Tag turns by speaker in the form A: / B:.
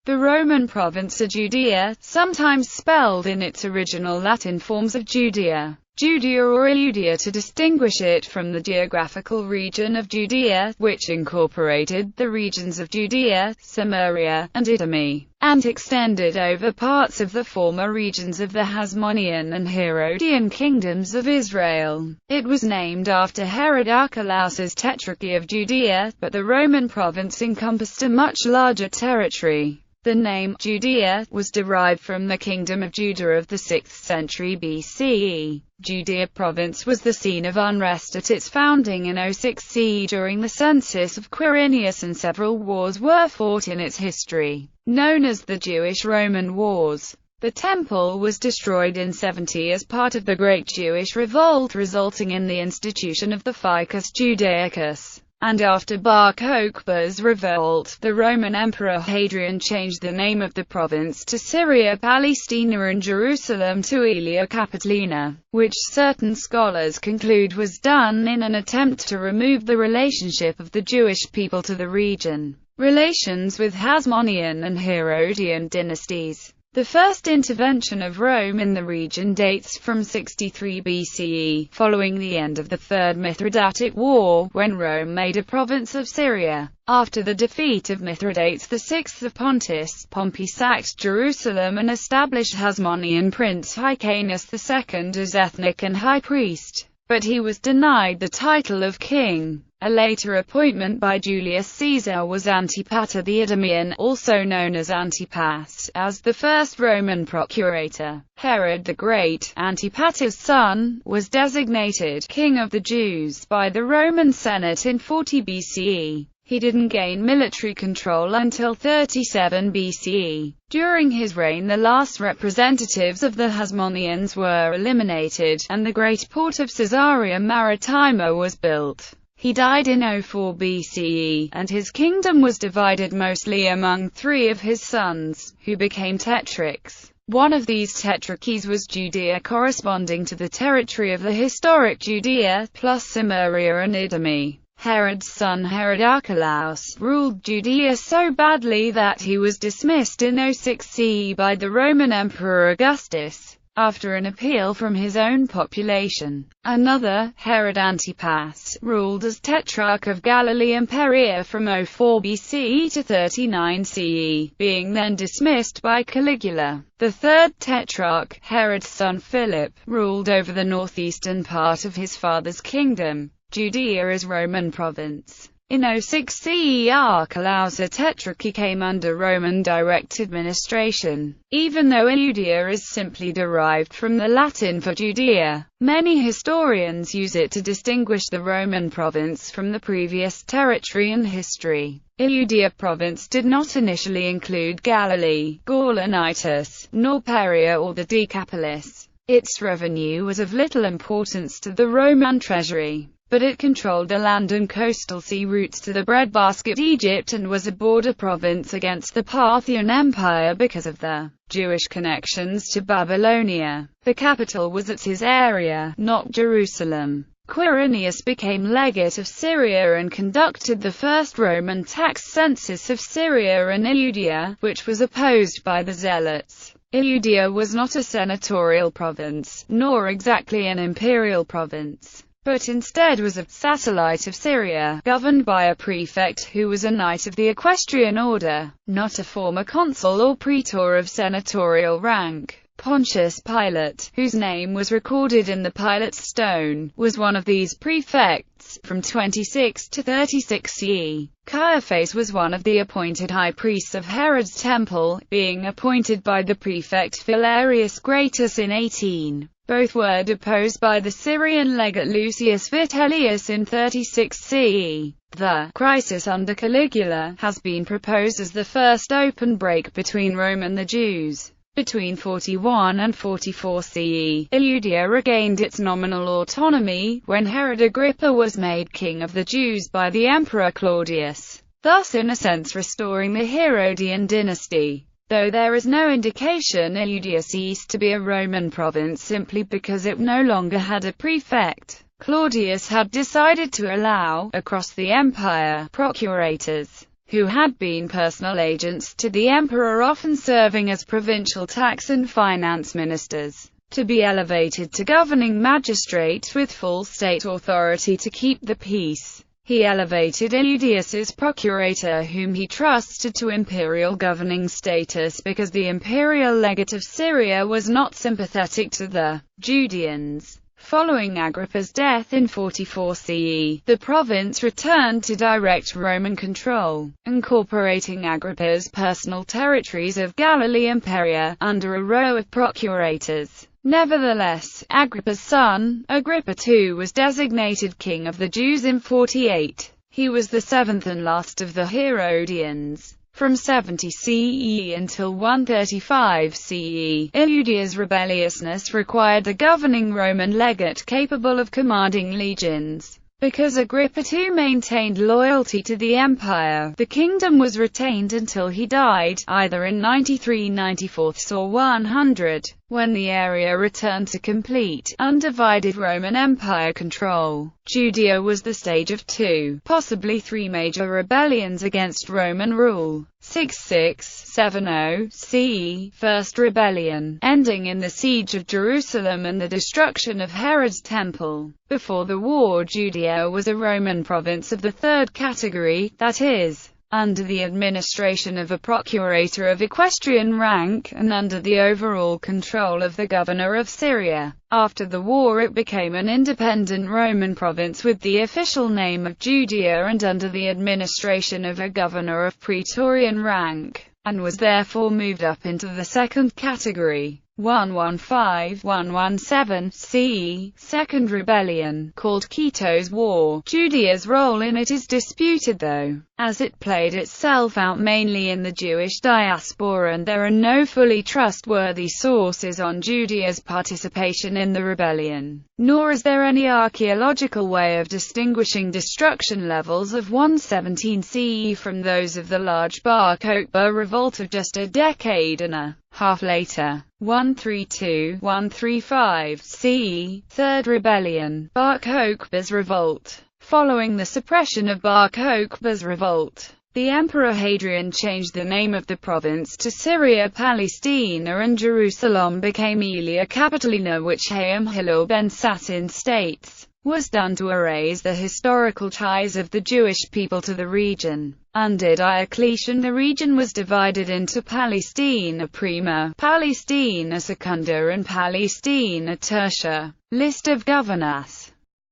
A: The Roman province of Judea, sometimes spelled in its original Latin forms of Judea, Judea or Iludea to distinguish it from the geographical region of Judea, which incorporated the regions of Judea, Samaria, and Idumea, and extended over parts of the former regions of the Hasmonean and Herodian kingdoms of Israel. It was named after Herod Archelaus's tetrarchy of Judea, but the Roman province encompassed a much larger territory. The name Judea was derived from the kingdom of Judah of the 6th century BCE. Judea province was the scene of unrest at its founding in 06 CE during the census of Quirinius, and several wars were fought in its history, known as the Jewish-Roman Wars. The temple was destroyed in 70 as part of the Great Jewish Revolt, resulting in the institution of the Ficus Judaicus. And after Bar Kokhba's revolt, the Roman Emperor Hadrian changed the name of the province to Syria Palestina and Jerusalem to Aelia Capitolina, which certain scholars conclude was done in an attempt to remove the relationship of the Jewish people to the region. Relations with Hasmonean and Herodian dynasties. The first intervention of Rome in the region dates from 63 BCE, following the end of the Third Mithridatic War, when Rome made a province of Syria. After the defeat of Mithridates VI of Pontus, Pompey sacked Jerusalem and established Hasmonean prince Hyrcanus II as ethnic and high priest, but he was denied the title of king. A later appointment by Julius Caesar was Antipater the Idumean, also known as Antipas, as the first Roman procurator. Herod the Great, Antipater's son, was designated king of the Jews by the Roman Senate in 40 BCE. He didn't gain military control until 37 BCE. During his reign the last representatives of the Hasmoneans were eliminated, and the great port of Caesarea Maritima was built. He died in 04 BCE, and his kingdom was divided mostly among 3 of his sons, who became tetrarchs. One of these tetrarchies was Judea, corresponding to the territory of the historic Judea, plus Samaria and Idumea. Herod's son Herod Archelaus ruled Judea so badly that he was dismissed in 06 CE by the Roman Emperor Augustus, after an appeal from his own population. Another, Herod Antipas, ruled as Tetrarch of Galilee and Perea from 04 BCE to 39 CE, being then dismissed by Caligula. The third Tetrarch, Herod's son Philip, ruled over the northeastern part of his father's kingdom, Judea as Roman province. In 06 CE Archelaus' tetrarchy came under Roman direct administration. Even though Iludea is simply derived from the Latin for Judea, many historians use it to distinguish the Roman province from the previous territory in history. Iludea province did not initially include Galilee, Gaulonitis, nor Perea or the Decapolis. Its revenue was of little importance to the Roman treasury, but it controlled the land and coastal sea routes to the breadbasket Egypt and was a border province against the Parthian Empire because of the Jewish connections to Babylonia. The capital was at Caesarea, not Jerusalem. Quirinius became legate of Syria and conducted the first Roman tax census of Syria and Iludea, which was opposed by the Zealots. Iludea was not a senatorial province, nor exactly an imperial province, but instead was a satellite of Syria, governed by a prefect who was a knight of the equestrian order, not a former consul or praetor of senatorial rank. Pontius Pilate, whose name was recorded in the Pilate's stone, was one of these prefects, from 26 to 36 CE. Caiaphas was one of the appointed high priests of Herod's temple, being appointed by the prefect Valerius Gratus in 18. Both were deposed by the Syrian legate Lucius Vitellius in 36 CE. The crisis under Caligula has been proposed as the first open break between Rome and the Jews. Between 41 and 44 CE, Iludea regained its nominal autonomy, when Herod Agrippa was made king of the Jews by the Emperor Claudius, thus in a sense restoring the Herodian dynasty. Though there is no indication Iludea ceased to be a Roman province simply because it no longer had a prefect. Claudius had decided to allow, across the empire, procurators. who had been personal agents to the emperor, often serving as provincial tax and finance ministers, to be elevated to governing magistrates with full state authority to keep the peace. He elevated Eudius as procurator, whom he trusted, to imperial governing status because the imperial legate of Syria was not sympathetic to the Judeans. Following Agrippa's death in 44 CE, the province returned to direct Roman control, incorporating Agrippa's personal territories of Galilee and Perea, under a row of procurators. Nevertheless, Agrippa's son, Agrippa II, was designated king of the Jews in 48. He was the seventh and last of the Herodians. From 70 CE until 135 CE, Eudia's rebelliousness required the governing Roman legate capable of commanding legions. Because Agrippa II maintained loyalty to the empire, the kingdom was retained until he died, either in 93, 94 or 100, when the area returned to complete, undivided Roman Empire control. Judea was the stage of two, possibly three major rebellions against Roman rule. 6670 CE, First Rebellion, ending in the siege of Jerusalem and the destruction of Herod's temple. Before the war, Judea was a Roman province of the third category, that is, under the administration of a procurator of equestrian rank, and under the overall control of the governor of Syria. After the war it became an independent Roman province with the official name of Judea and under the administration of a governor of praetorian rank, and was therefore moved up into the second category. 115–117 CE, Second Rebellion, called Quito's War. Judea's role in it is disputed though, as it played itself out mainly in the Jewish diaspora, and there are no fully trustworthy sources on Judea's participation in the rebellion. Nor is there any archaeological way of distinguishing destruction levels of 117 CE from those of the large Bar Kokhba revolt of just a decade and a half later. 132–135 CE, Third Rebellion, Bar Kokhba's revolt. Following the suppression of Bar Kokhba's revolt, the Emperor Hadrian changed the name of the province to Syria Palestina, and Jerusalem became Aelia Capitolina, which Hayam Hilal ben Satin states was done to erase the historical ties of the Jewish people to the region. Under Diocletian the region was divided into Palestina Prima, Palestina Secunda and Palestina Tertia. List of governors.